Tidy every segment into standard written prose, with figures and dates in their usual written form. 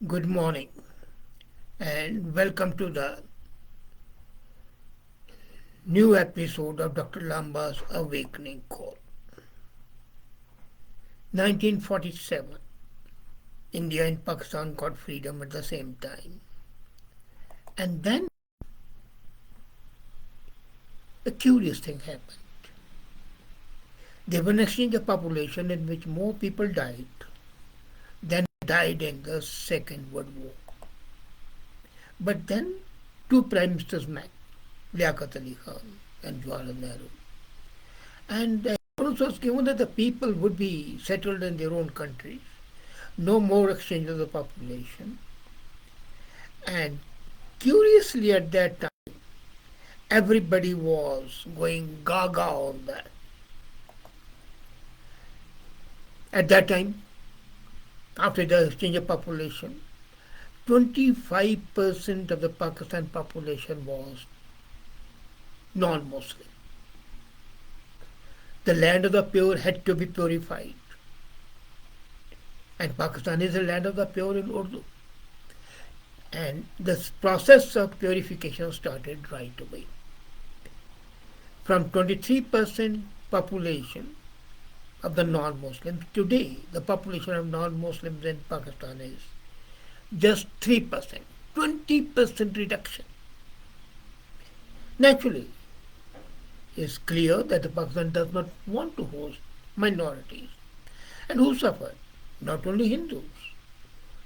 Good morning and welcome to the new episode of Dr. Lamba's Awakening Call. 1947, India and Pakistan got freedom at the same time. And then a curious thing happened. There was an exchange of population in which more people died than died in the Second World War. But then two prime ministers met, Liaquat Ali Khan and Jawaharlal Nehru. And the assurance was given that the people would be settled in their own countries, no more exchange of the population. And curiously, at that time, everybody was going gaga on that. At that time, after the exchange of population, 25% of the Pakistan population was non Muslim. The land of the pure had to be purified. And Pakistan is the land of the pure in Urdu. And this process of purification started right away. From 23% population of the non-Muslims, today the population of non-Muslims in Pakistan is just 3%, 20% reduction. Naturally, it's clear that the Pakistan does not want to host minorities. And who suffered? Not only Hindus,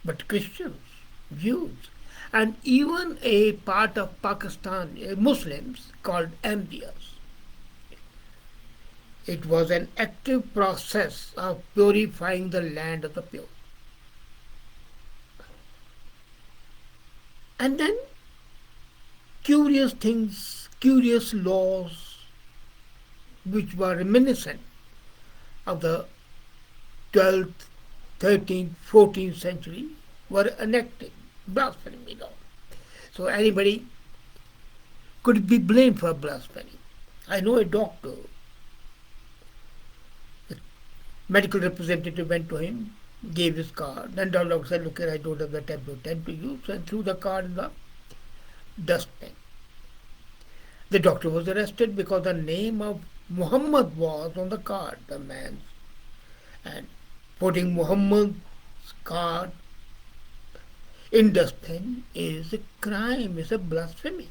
but Christians, Jews, and even a part of Pakistan, Muslims called Ahmadiyas. It was an active process of purifying the land of the pure. And then curious things, curious laws which were reminiscent of the 12th, 13th, 14th century were enacted. Blasphemy law. So anybody could be blamed for blasphemy. I know a doctor, the medical representative went to him, gave his card, and the doctor said, look here, I don't have the time to attend to you, and threw the card in the dustbin. The doctor was arrested because the name of Muhammad was on the card, the man's. And putting Muhammad's card in dustbin is a crime, is a blasphemy.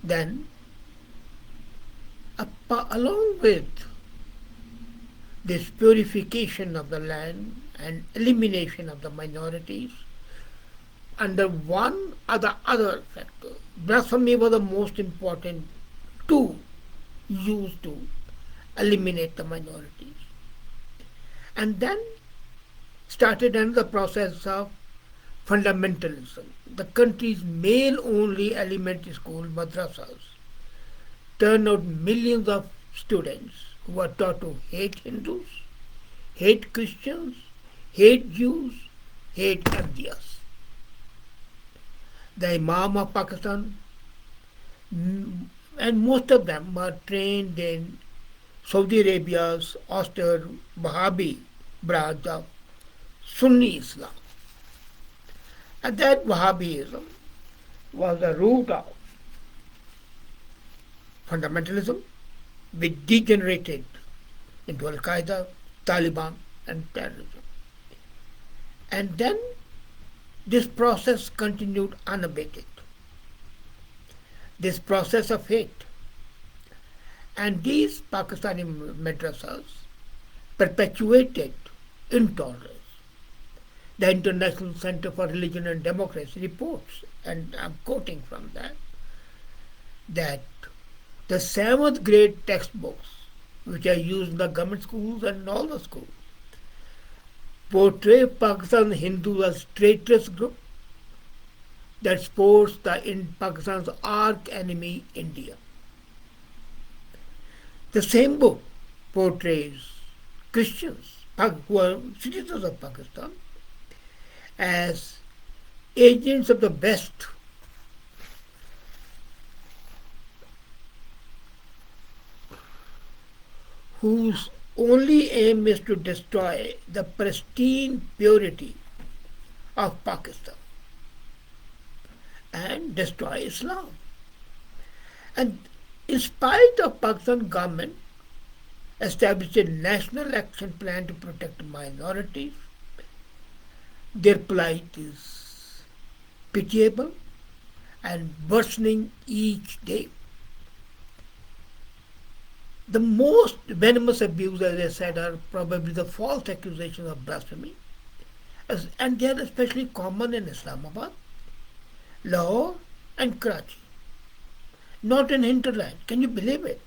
Then, along with this purification of the land and elimination of the minorities, under one or the other factor, blasphemy was the most important tool used to eliminate the minorities. And then started another process of fundamentalism. The country's male-only elementary school, madrasas, turned out millions of students who were taught to hate Hindus, hate Christians, hate Jews, hate Ahmadiyas. The Imam of Pakistan, and most of them were trained in Saudi Arabia's austere Wahhabi branch of Sunni Islam. And that Wahhabism was the root of fundamentalism, which degenerated into Al Qaeda, Taliban, and terrorism. And then this process continued unabated. This process of hate. And these Pakistani madrasas perpetuated intolerance. The International Center for Religion and Democracy reports, and I'm quoting from that the 7th grade textbooks, which are used in the government schools and in all the schools, portray Pakistan Hindus as traitorous group that supports in Pakistan's arch enemy India. The same book portrays Christians who are citizens of Pakistan as agents of the West whose only aim is to destroy the pristine purity of Pakistan and destroy Islam. And in spite of Pakistan government established a national action plan to protect minorities, their plight is pitiable and worsening each day. The most venomous abuse, as I said, are probably the false accusations of blasphemy, and they are especially common in Islamabad, Lahore, and Karachi, not in hinterland. Can you believe it?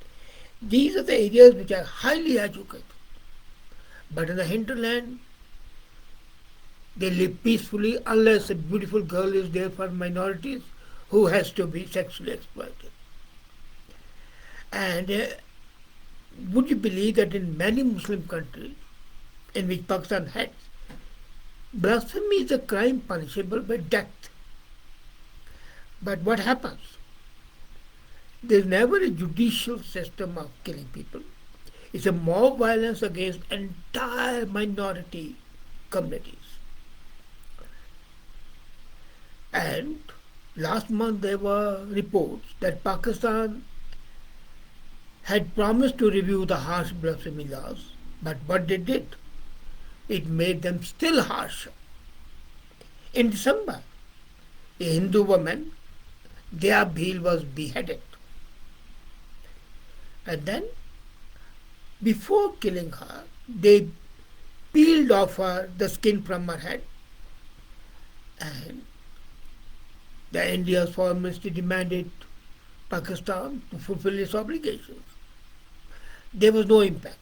These are the areas which are highly educated. But in the hinterland, they live peacefully unless a beautiful girl is there for minorities who has to be sexually exploited. And would you believe that in many Muslim countries in which Pakistan heads, blasphemy is a crime punishable by death. But what happens? There's never a judicial system of killing people. It's a mob violence against entire minority communities. And last month there were reports that Pakistan had promised to review the harsh blasphemy laws, but what they did, it made them still harsher. In December, a Hindu woman, Dea Bhil, was beheaded. And then, before killing her, they peeled off her the skin from her head, and the India's foreign ministry demanded Pakistan to fulfill its obligations. There was no impact.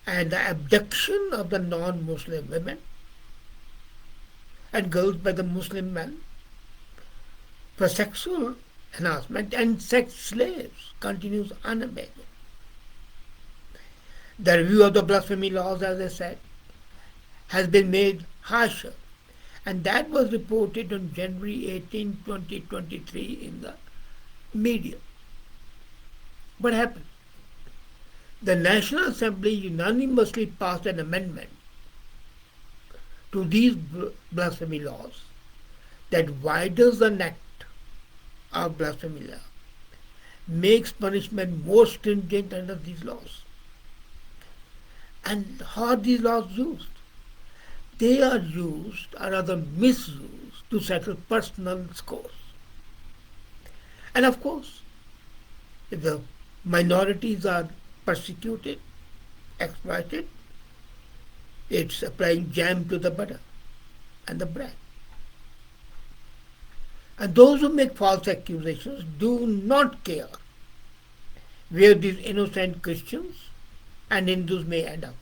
And the abduction of the non-Muslim women and girls by the Muslim men for sexual harassment and sex slaves continues unabated. The review of the blasphemy laws, as I said, has been made harsher, and that was reported on January 18, 2023 in the media. What happened? The National Assembly unanimously passed an amendment to these blasphemy laws that widens the net of blasphemy law, makes punishment more stringent under these laws. And how are these laws used? They are used, or rather misused, to settle personal scores. And of course, if the minorities are persecuted, exploited, it's applying jam to the butter and the bread. And those who make false accusations do not care where these innocent Christians and Hindus may end up.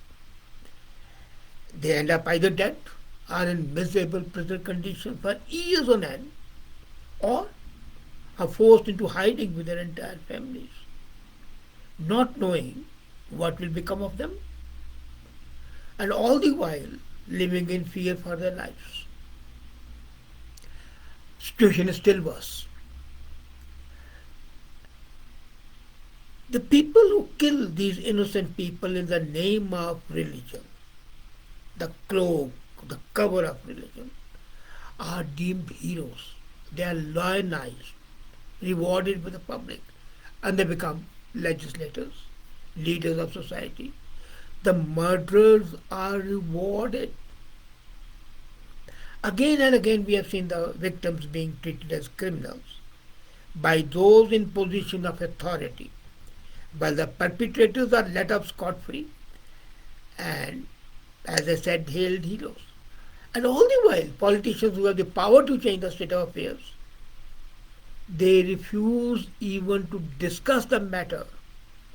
They end up either dead or in miserable prison conditions for years on end, or are forced into hiding with their entire families, not knowing what will become of them, and all the while living in fear for their lives. Situation is still worse. The people who kill these innocent people in the name of religion, the cloak, the cover of religion, are deemed heroes. They are lionized, rewarded by the public, and they become legislators, leaders of society. The murderers are rewarded. Again and again we have seen the victims being treated as criminals by those in position of authority, while the perpetrators are let off scot-free and, as I said, hailed heroes. And all the while, politicians who have the power to change the state of affairs, they refuse even to discuss the matter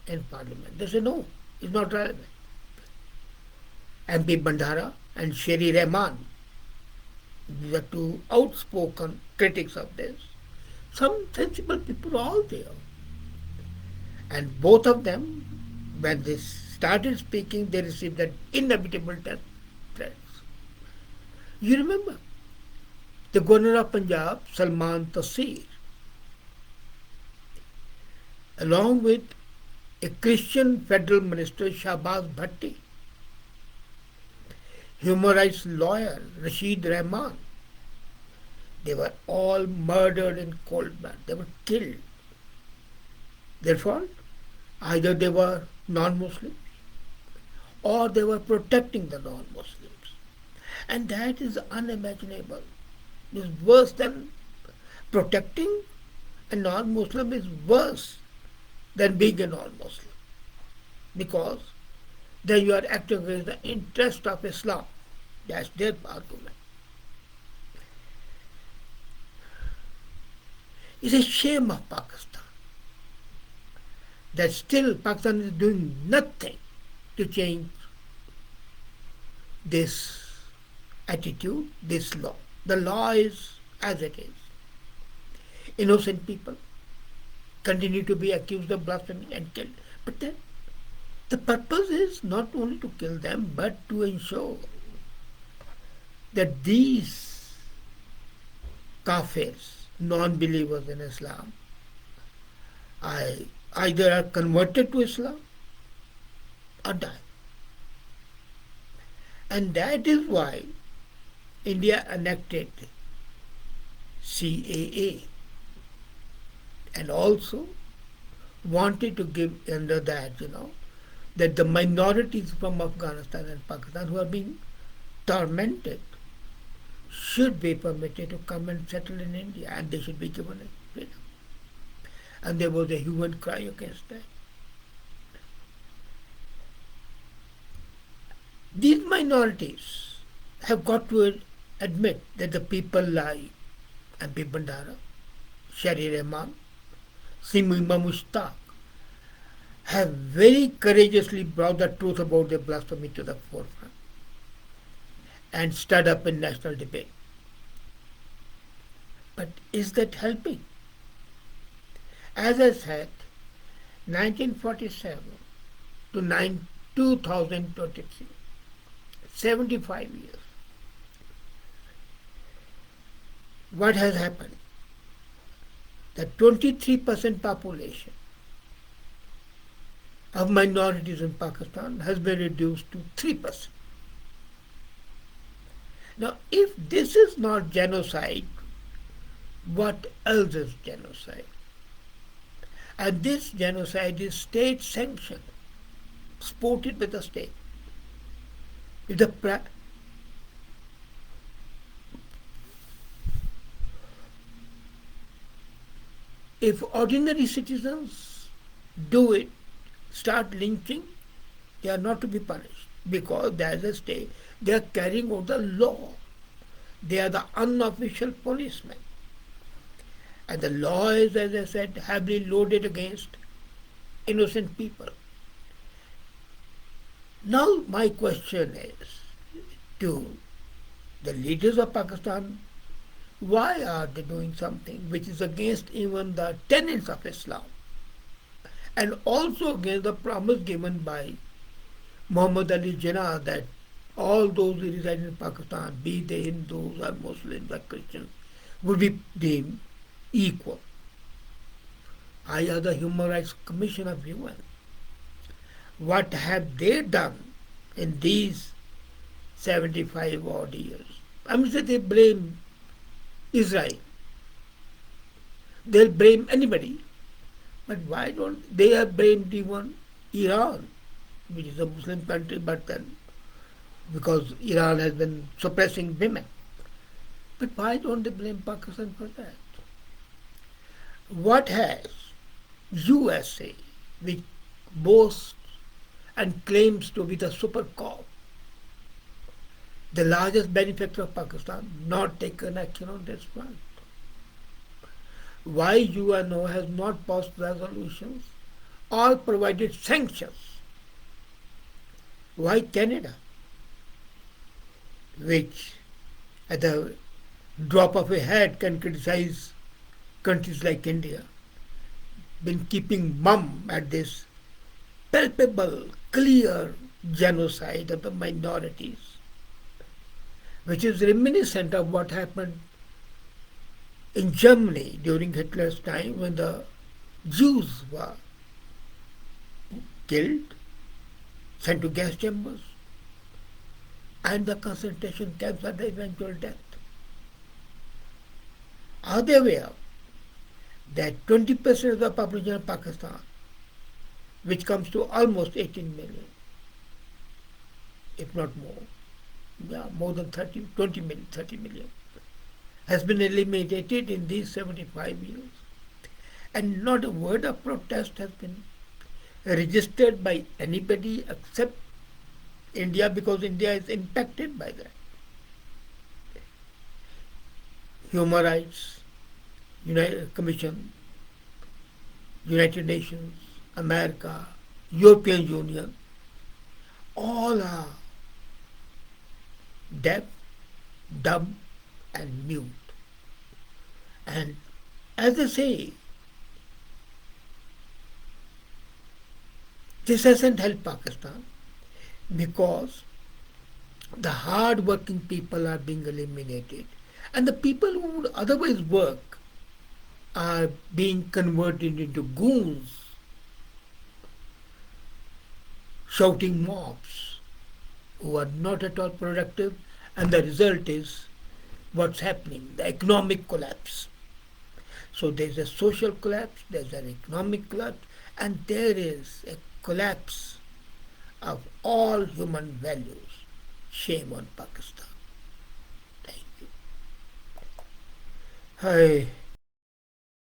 in Parliament. They say, no, it's not relevant. MP Bandhara and Sherry Rahman, these are two outspoken critics of this. Some sensible people are all there. And both of them, when they started speaking, they received that inevitable death threats. You remember, the governor of Punjab, Salman Taseer, along with a Christian federal minister, Shahbaz Bhatti, human rights lawyer, Rashid Rahman. They were all murdered in cold blood. They were killed. Therefore, either they were non-Muslims or they were protecting the non-Muslims. And that is unimaginable. It's worse than protecting a non-Muslim is worse than being a non-Muslim. Because then you are acting against the interest of Islam. That's their argument. It's a shame of Pakistan that still Pakistan is doing nothing to change this attitude, this law. The law is as it is. Innocent people continue to be accused of blasphemy and killed. But then the purpose is not only to kill them, but to ensure that these kafirs, non-believers in Islam, either are converted to Islam or die. And that is why India enacted CAA and also wanted to give under that, that the minorities from Afghanistan and Pakistan who are being tormented should be permitted to come and settle in India and they should be given freedom. And there was a hue and cry against that. These minorities have got to admit that the people lie. MP Bandara, Shari Rahman, Simima Mushtaq have very courageously brought the truth about their blasphemy to the forefront and stirred up in national debate. But is that helping? As I said, 1947 to 2023, 75 years. What has happened? The 23% population of minorities in Pakistan has been reduced to 3%. Now, if this is not genocide, what else is genocide? And this genocide is state sanctioned, supported by the state. If ordinary citizens do it, start lynching, they are not to be punished because there is a state. They are carrying out the law. They are the unofficial policemen. And the law is, as I said, heavily loaded against innocent people. Now my question is to the leaders of Pakistan, why are they doing something which is against even the tenets of Islam and also against the promise given by Muhammad Ali Jinnah that all those who reside in Pakistan, be they Hindus or Muslims or Christians, would be deemed equal. I are the Human Rights Commission of UN. What have they done in these 75 odd years? I mean, they blame Israel. They'll blame anybody. But why don't they have blamed even Iran, which is a Muslim country, but then because Iran has been suppressing women. But why don't they blame Pakistan for that? What has USA, which boasts and claims to be the super cop, the largest benefactor of Pakistan, not taken action on this front? Why UNO has not passed resolutions or provided sanctions? Why Canada, which at the drop of a hat can criticize countries like India, been keeping mum at this palpable, clear genocide of the minorities, which is reminiscent of what happened in Germany during Hitler's time when the Jews were killed, sent to gas chambers, and the concentration camps are the eventual death. Are they aware that 20% of the population of Pakistan, which comes to almost 18 million, if not more, yeah, more than 30, 20 million, 30 million, has been eliminated in these 75 years. And not a word of protest has been registered by anybody except India, because India is impacted by that. Human Rights United Commission, United Nations, America, European Union, all are deaf, dumb, and mute. And as they say, this hasn't helped Pakistan because the hard working people are being eliminated, and the people who would otherwise work are being converted into goons, shouting mobs who are not at all productive, and the result is what's happening, the economic collapse. So there's a social collapse, there's an economic collapse, and there is a collapse of all human values. Shame on Pakistan. Thank you. Hi.